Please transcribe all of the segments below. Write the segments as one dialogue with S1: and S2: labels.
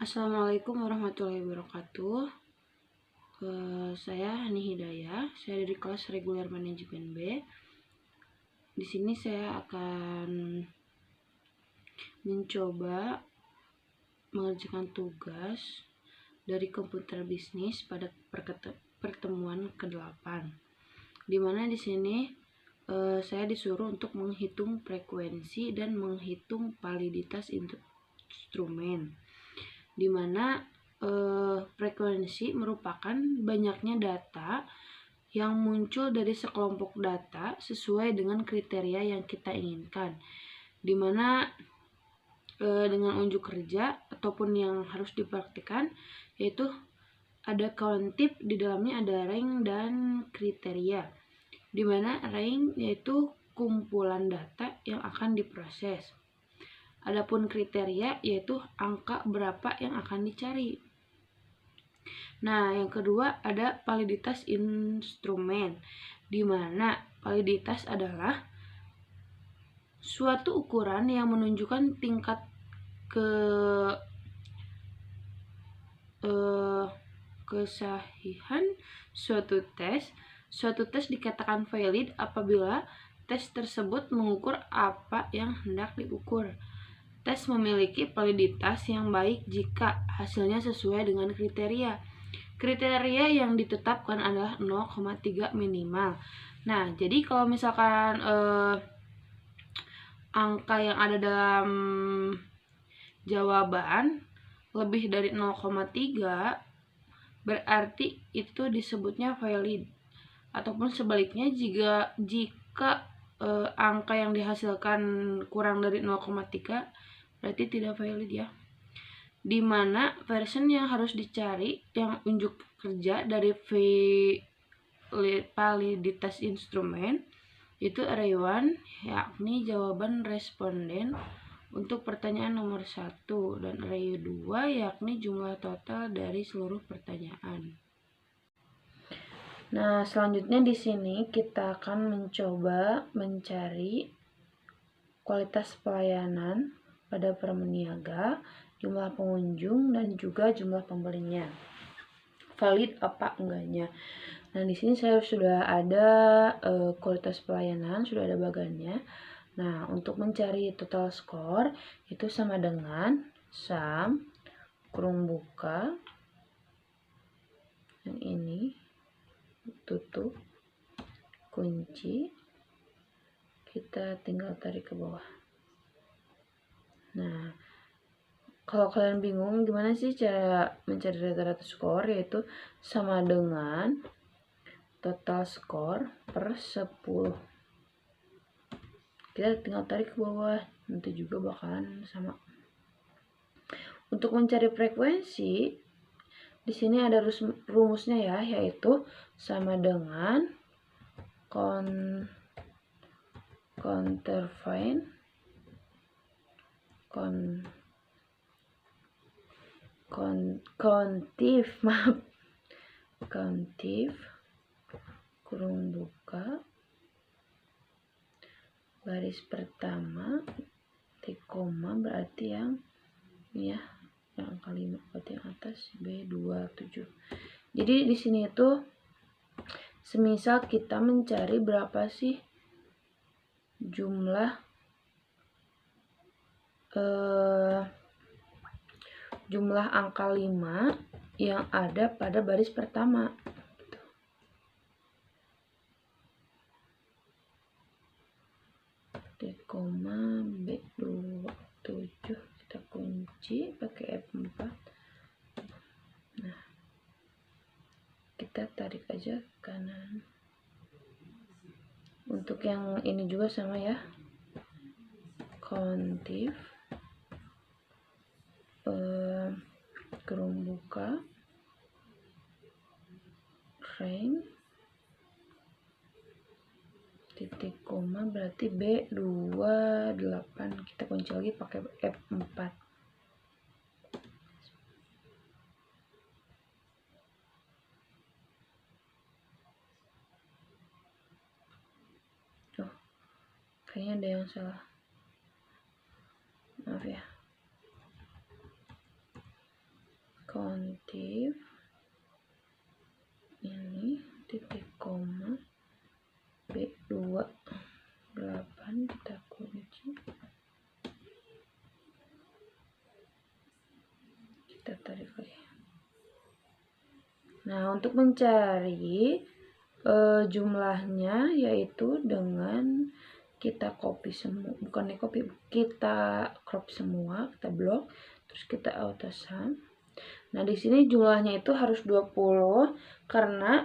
S1: Assalamualaikum warahmatullahi wabarakatuh. Saya Hani Hidayah. Saya dari kelas reguler manajemen B. Di sini saya akan mencoba mengerjakan tugas dari komputer bisnis pada pertemuan ke-8. Di mana di sini saya disuruh untuk menghitung frekuensi dan menghitung validitas instrumen, di mana frekuensi merupakan banyaknya data yang muncul dari sekelompok data sesuai dengan kriteria yang kita inginkan, di mana dengan unjuk kerja ataupun yang harus dipraktikkan yaitu ada countif, di dalamnya ada rank dan kriteria, di mana rank yaitu kumpulan data yang akan diproses. Adapun kriteria yaitu angka berapa yang akan dicari. Nah, yang kedua ada validitas instrumen, di mana validitas adalah suatu ukuran yang menunjukkan tingkat kesahihan suatu tes. Suatu tes dikatakan valid apabila tes tersebut mengukur apa yang hendak diukur. Tes memiliki validitas yang baik jika hasilnya sesuai dengan kriteria. Kriteria yang ditetapkan adalah 0,3 minimal. Nah, jadi kalau misalkan angka yang ada dalam jawaban lebih dari 0,3 berarti itu disebutnya valid. Ataupun sebaliknya, jika angka yang dihasilkan kurang dari 0,3 berarti tidak valid ya. Dimana version yang harus dicari yang unjuk kerja dari validitas instrumen itu array 1, yakni jawaban responden untuk pertanyaan nomor 1, dan array 2 yakni jumlah total dari seluruh pertanyaan. Nah, selanjutnya di sini kita akan mencoba mencari kualitas pelayanan pada permeniaga, jumlah pengunjung, dan juga jumlah pembelinya. Valid apa enggaknya. Nah, di sini saya sudah ada kualitas pelayanan, sudah ada bagannya. Nah, untuk mencari total score itu sama dengan sum kurung buka yang ini tutup kunci, kita tinggal tarik ke bawah. Nah, kalau kalian bingung gimana sih cara mencari rata-rata skor, yaitu sama dengan total skor per 10. Kita tinggal tarik ke bawah, nanti juga bakalan sama. Untuk mencari frekuensi, di sini ada rumusnya ya, yaitu sama dengan countif kurung buka baris pertama titik koma, berarti yang ini ya, yang angka 5 berarti yang atas B27. Jadi di sini itu semisal kita mencari berapa sih jumlah angka 5 yang ada pada baris pertama. Koma B27 kita kunci pakai F4. Nah, kita tarik aja ke kanan. Untuk yang ini juga sama ya, countif kurung buka rank titik koma, berarti B28, kita kunci lagi pakai F4. Oh, kayaknya ada yang salah, maaf ya. kontif ini titik koma B28 kita kunci, kita tarik lagi. Nah, untuk mencari jumlahnya yaitu dengan kita copy semua, bukan copy, kita crop semua, kita blok, terus kita auto sum. Nah, di sini jumlahnya itu harus 20 karena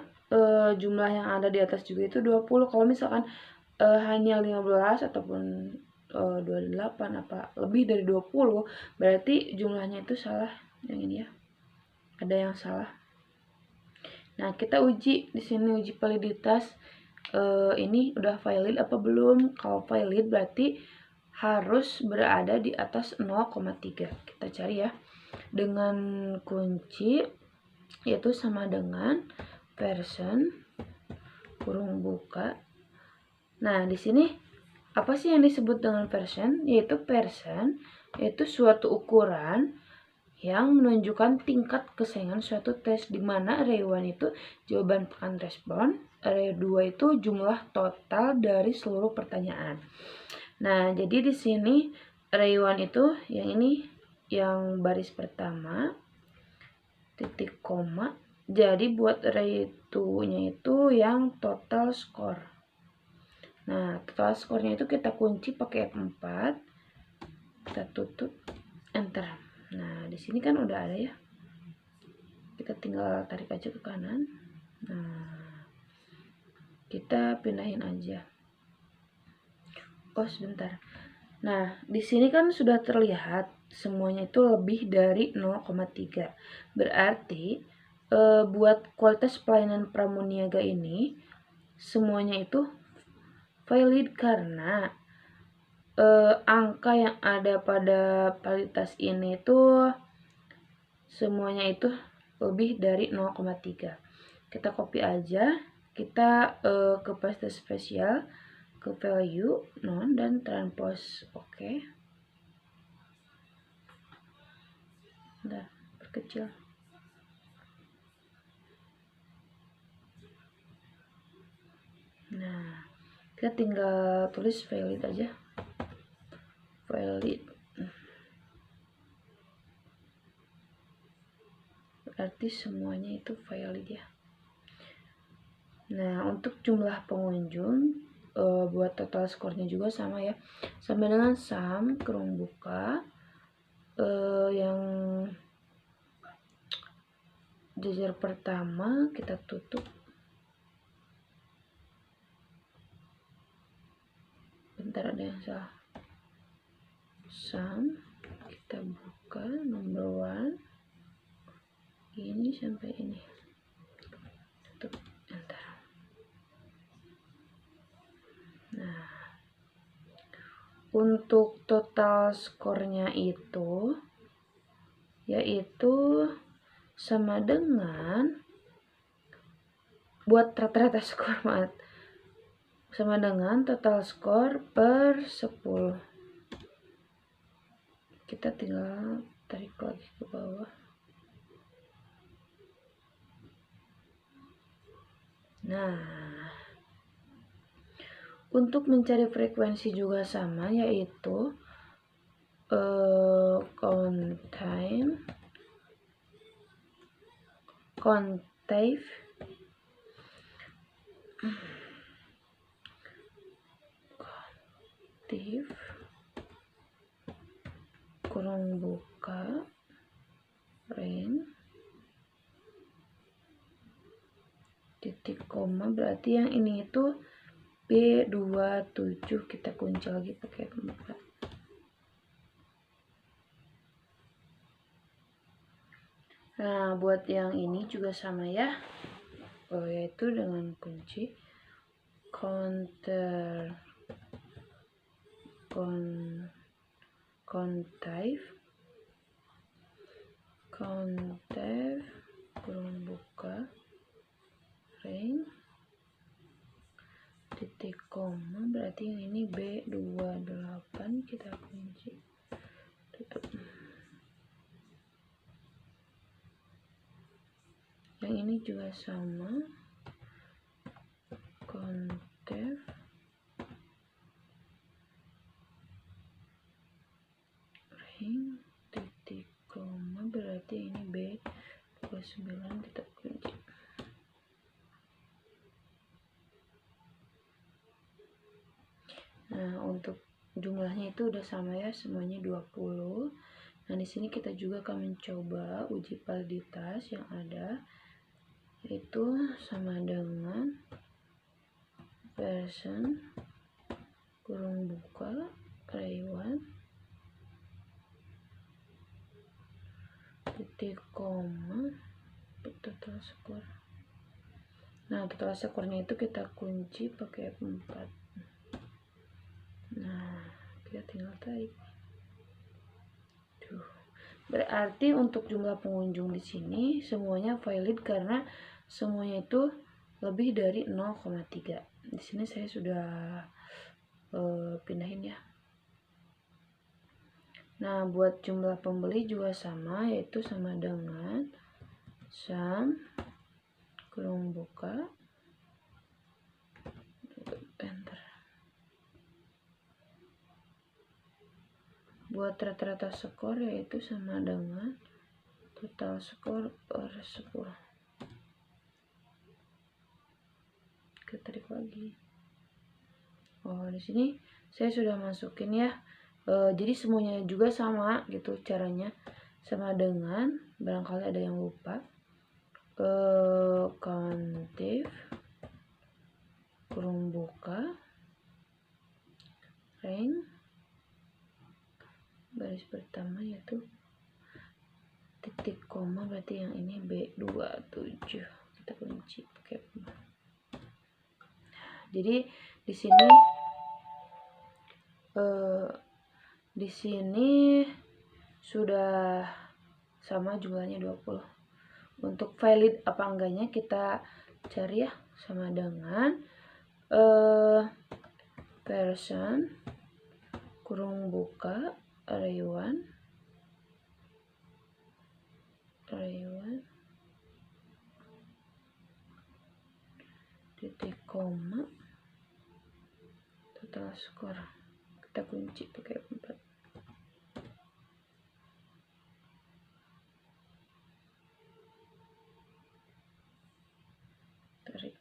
S1: jumlah yang ada di atas juga itu 20. Kalau misalkan hanya 15 ataupun 28 apa lebih dari 20, berarti jumlahnya itu salah. Yang ini ya. Ada yang salah. Nah, kita uji di sini, uji validitas ini udah valid apa belum. Kalau valid berarti harus berada di atas 0,3. Kita cari ya dengan kunci yaitu sama dengan persen kurung buka. Nah, di sini apa sih yang disebut dengan persen? Yaitu persen yaitu suatu ukuran yang menunjukkan tingkat kesayangan suatu tes, di mana array 1 itu jawaban pekan respon, array 2 itu jumlah total dari seluruh pertanyaan. Nah, jadi di sini array 1 itu yang ini, yang baris pertama titik koma. Jadi buat array 2-nya itu yang total score. Nah, total skornya itu kita kunci pakai F4, kita tutup, enter. Nah, di sini kan udah ada ya. Kita tinggal tarik aja ke kanan. Nah, kita pindahin aja. Oh, sebentar. Nah, di sini kan sudah terlihat semuanya itu lebih dari 0,3. Berarti buat kualitas pelayanan pramuniaga ini semuanya itu valid karena angka yang ada pada validitas ini tuh semuanya itu lebih dari 0,3. Kita copy aja, kita ke paste spesial, ke value, non, dan transpose. Oke. Udah, perkecil. Nah, kita tinggal tulis valid aja. Valid. Berarti semuanya itu valid ya. Nah, untuk jumlah pengunjung buat total skornya juga sama ya. Sama dengan sum kurung buka yang jajar pertama kita tutup. Bentar, ada yang salah. Sum kita buka number 1 ini sampai ini, tutup, enter. Nah, untuk total skornya itu yaitu sama dengan buat rata-rata skor, maaf, sama dengan total skor per 10. Kita tinggal tarik lagi ke bawah. Nah, untuk mencari frekuensi juga sama, yaitu kontif kurung buka range titik koma, berarti yang ini itu B27, kita kunci lagi pakai 4. Nah, buat yang ini juga sama ya, yaitu dengan kunci kontif kurung buka range titik koma, berarti yang ini B28, kita kunci, tutup. Yang ini juga sama, kontef ring titik koma, berarti ini B29 kita kunci. Nah, untuk jumlahnya itu udah sama ya, semuanya 20. Nah, di sini kita juga akan mencoba uji validitas yang ada, yaitu sama dengan person kurung buka Raywan titik koma total skor. Nah, total skornya itu kita kunci pakai F4. Nah, kita tinggal tarik. Berarti untuk jumlah pengunjung di sini semuanya valid karena semuanya itu lebih dari 0,3. Di sini saya sudah pindahin ya. Nah, buat jumlah pembeli juga sama, yaitu sama dengan sum kurung buka enter. Buat rata-rata skor yaitu sama dengan total skor per 10. Kita tarik lagi. Oh, di sini saya sudah masukin ya. Jadi semuanya juga sama gitu caranya, sama dengan, barangkali ada yang lupa, kontef kurung buka rank baris pertama yaitu titik koma, berarti yang ini B27 kita kunci pakai. Jadi di sini sudah sama jumlahnya 20. Untuk valid apa enggaknya kita cari ya, sama dengan person kurung buka Raywan titik koma total skor, kita kunci pakai 4. Tarik.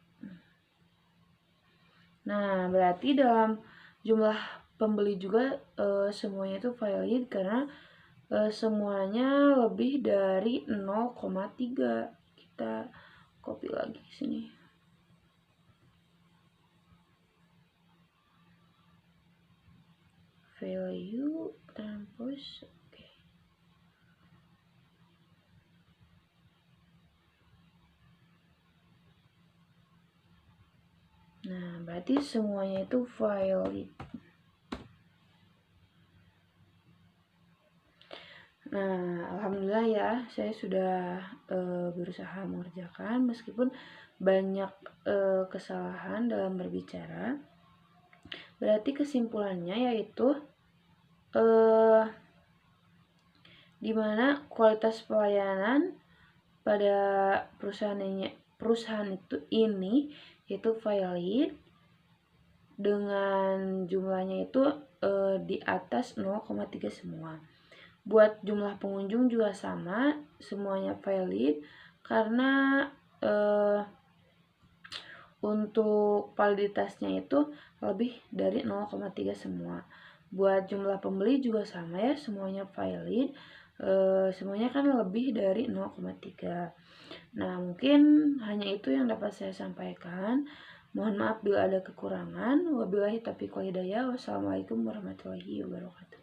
S1: Nah, berarti dalam jumlah pembeli juga semuanya itu valid karena semuanya lebih dari 0,3. Kita copy lagi di sini. Value transpose. Oke. Nah, berarti semuanya itu valid. Nah, alhamdulillah ya, saya sudah berusaha mengerjakan meskipun banyak kesalahan dalam berbicara. Berarti kesimpulannya yaitu dimana kualitas pelayanan pada perusahaan ini itu valid dengan jumlahnya itu di atas 0,3 semua. Buat jumlah pengunjung juga sama, semuanya valid karena untuk validitasnya itu lebih dari 0,3 semua. Buat jumlah pembeli juga sama ya, semuanya valid, semuanya kan lebih dari 0,3. Nah, mungkin hanya itu yang dapat saya sampaikan. Mohon maaf bila ada kekurangan. Wabillahi taufiq wal hidayah. Wassalamualaikum warahmatullahi wabarakatuh.